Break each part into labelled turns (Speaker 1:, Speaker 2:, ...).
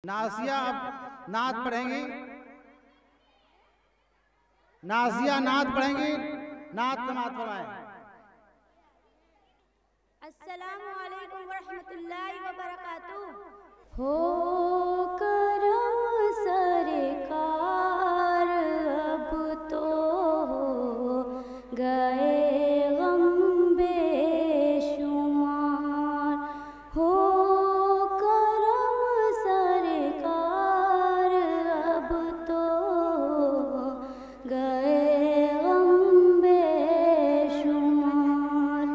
Speaker 1: نازیہ اب نعت پڑھیں گی، نازیہ نعت پڑھیں گی، نعت سماعت فرمائیں۔
Speaker 2: السلام علیکم ورحمۃ اللہ وبرکاتہ۔ ہو کرم سرکار اب تو گئے غم بے شمار، ہو کرم سرکار اب تو گئے غم بے شمار،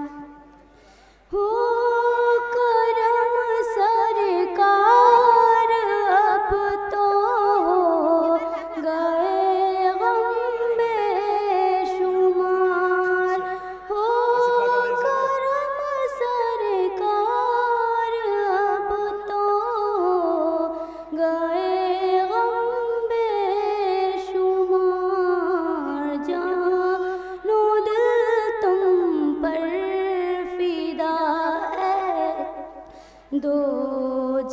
Speaker 2: ہو کرم سرکار اب تو گئے غم بے شمار، ہو کرم سرکار اب تو گئے غم بے شمار، جان و دل تم پر فدا ہے دو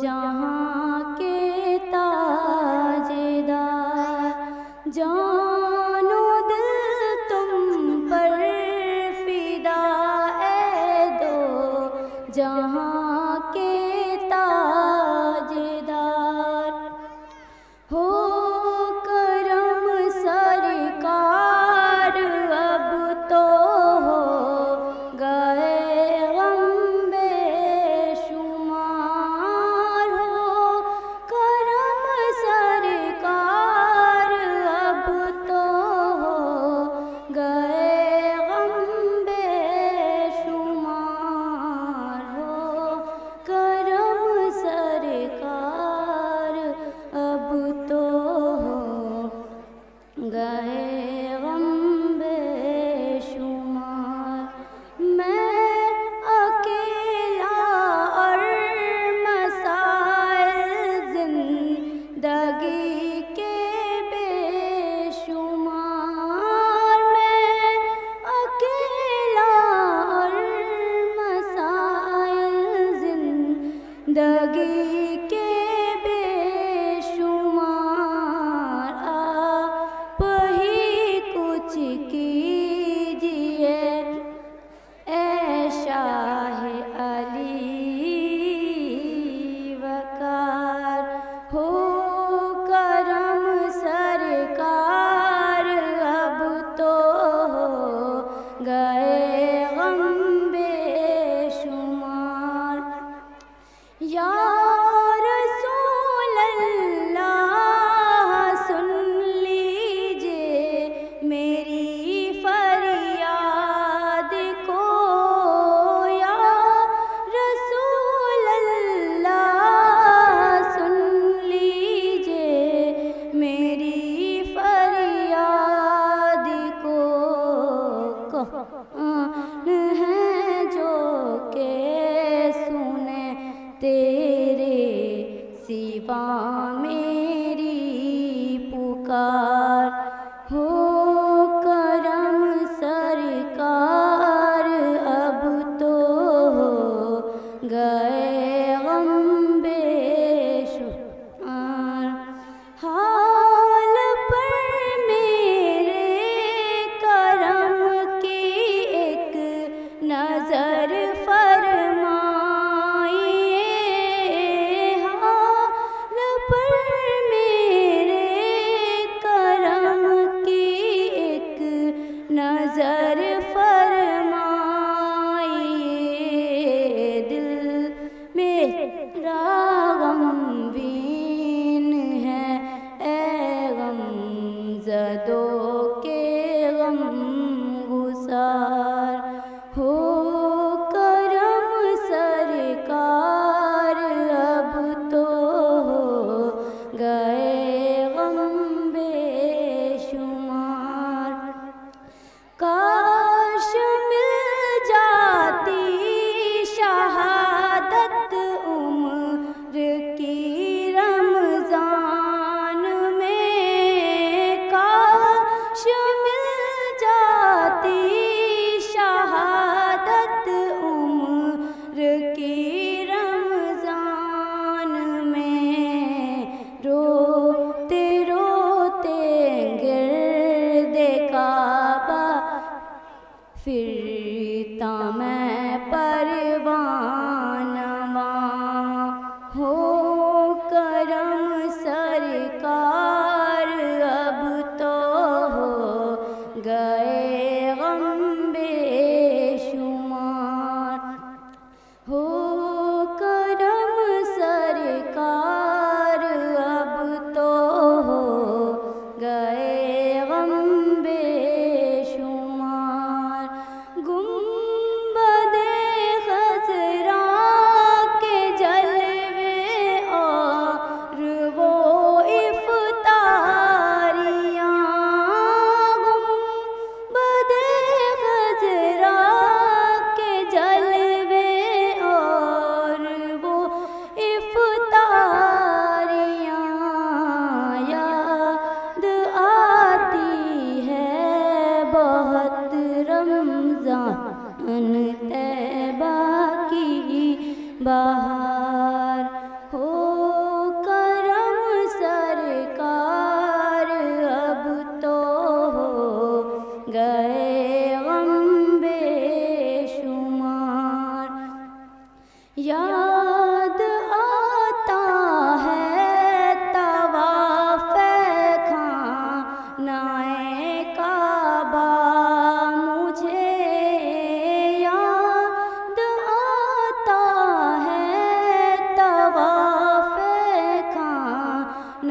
Speaker 2: جہاں کے تاجدار، جان و دل تم پر فدا ہے دو جہاں کے تاجدار، ہو کرم سرکار اب تو گئے غم بے شمار، ہو کرم سرکار اب تو گئے غم بے شمار، ہو کرم سرکار اب تو گئے غم بے شمار، میں اکیلا اور مسائل زندگی کے بے شمار، میں اکیلا اور مسائل زندگی کے بے شمار، آپ ہی کچھ کیجئے اے شاہ علی وقار، ہو کرم سرکار اب تو گئے غم بے شمار، یا رسول اللہ سن لیجئے میری فریاد کو، یا رسول اللہ سن لیجئے میری فریاد کو، کون ہے جو کہ سنے تیرے سوا میری پکار، ہو کرم سرکار اب تو گئے غم بے شمار، حال پر میرے کرم کی ایک نظر فرمائیے، حال پر میرے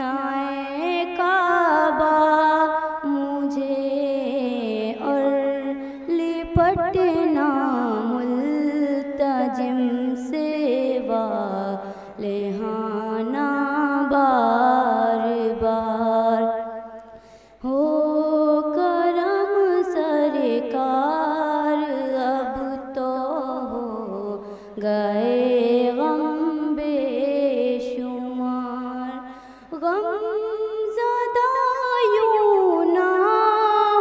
Speaker 2: نائے کعبہ مجھے اور لپٹنا ملتجم سے والہانہ بار بار ہو کرم سرکار اب تو ہو گئے غم بے شمار غم زدہ یوں نہ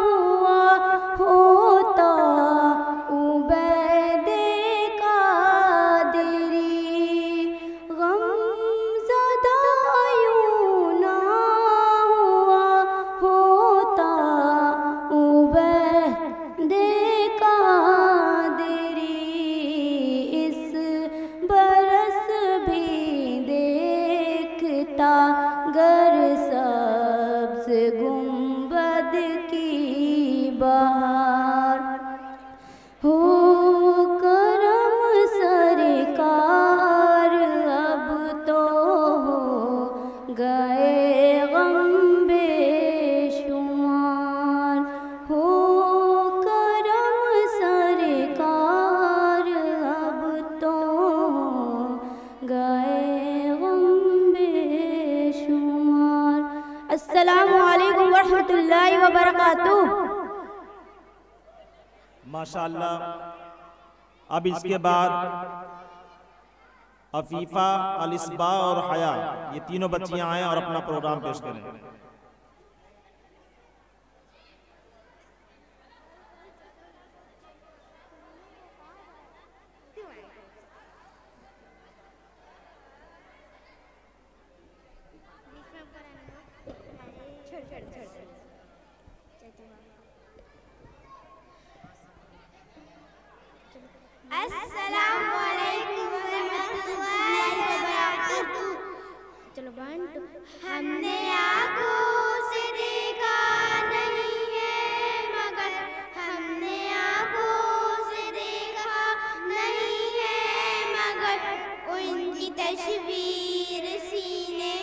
Speaker 2: ہوا ہوتا عبید قادری غم زدہ یوں نہ ہوا ہوتا عبید قادری اس برس بھی دیکھتا گر سبز گنبد کی بہار ہو کرم سرکار اب تو ہو گئے غم بے شمار ہو کرم سرکار اب تو ہو گئے غم بے شمار۔ السلام علیکم ورحمۃ اللہ وبرکاتہ۔
Speaker 3: ماشاءاللہ۔ اب اس کے بعد عفیفہ، الاسبا اور حیا یہ تینوں بچیاں آئیں اور اپنا پروگرام پیش کریں۔
Speaker 4: السلام علیکم ورحمۃ اللہ وبرکاتہ۔ چلو ہم نے آنکھوں سے دیکھا نہیں ہے مگر ہم نے آنکھوں سے دیکھا نہیں ہے مگر ان کی تصویر سینے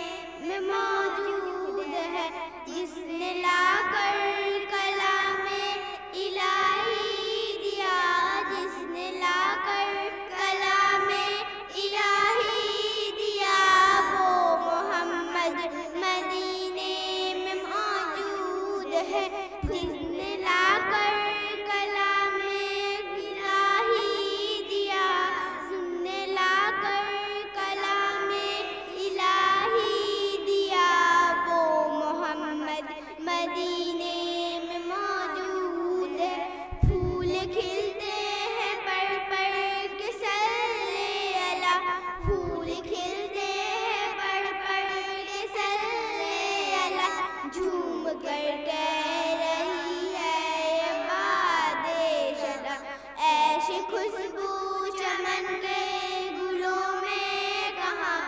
Speaker 4: میں موجود ہے جس نے لا کر کلام الہی دیا، جس نے لا کر کلام الہی دیا، وہ محمد مدینے میں موجود ہے، جس نے لا کر کلام الہی دیا، جس نے لا کر کلام الہی دیا، وہ محمد مدینے میں موجود ہے۔ پھول کھلتے ہیں پڑھ پڑھ کے صلی اللہ، پھول کھلتے ہیں پڑھ پڑھ کے صلی اللہ، جھوم کر کہہ رہی ہے یہ باد شلا، ایسی خوشبو چمن کے گلوں میں کہاں،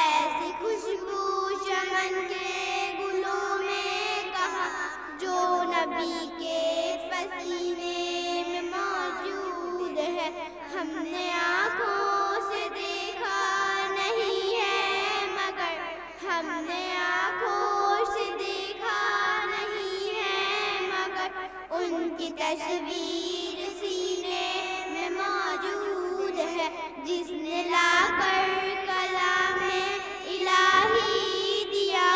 Speaker 4: ایسی خوشبو چمن کے گلوں میں کہاں، جو نبی کے پسینے میں موجود ہے۔ ہم نے آنکھوں سے دیکھا نہیں ہے مگر ہم نے آنکھوں سے دیکھا نہیں ہے مگر ان کی تصویر سینے میں موجود ہے، جس نے لا کر کلام الہی دیا،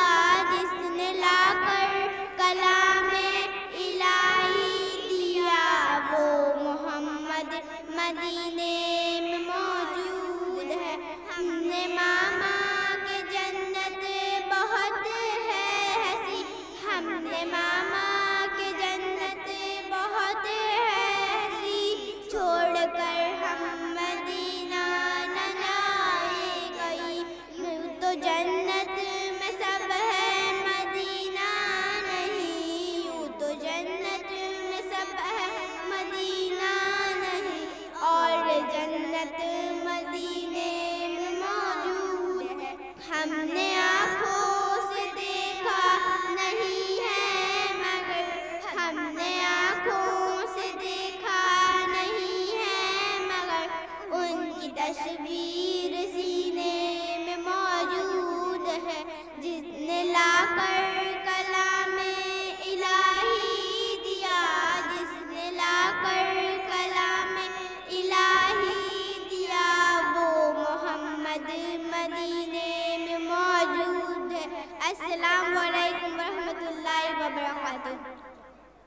Speaker 4: جس نے لا کر کلام الہی دیا، وہ محمد مدینے میں موجود ہے۔ ہم نے ماما کے جنت بہت ہے ہنسی، ہم نے ماما کے جنت بہت ہے ہنسی، چھوڑ کر ہم مدینہ نہ جائیں گئی، السلام علیکم ورحمۃ اللہ وبرکاتہ.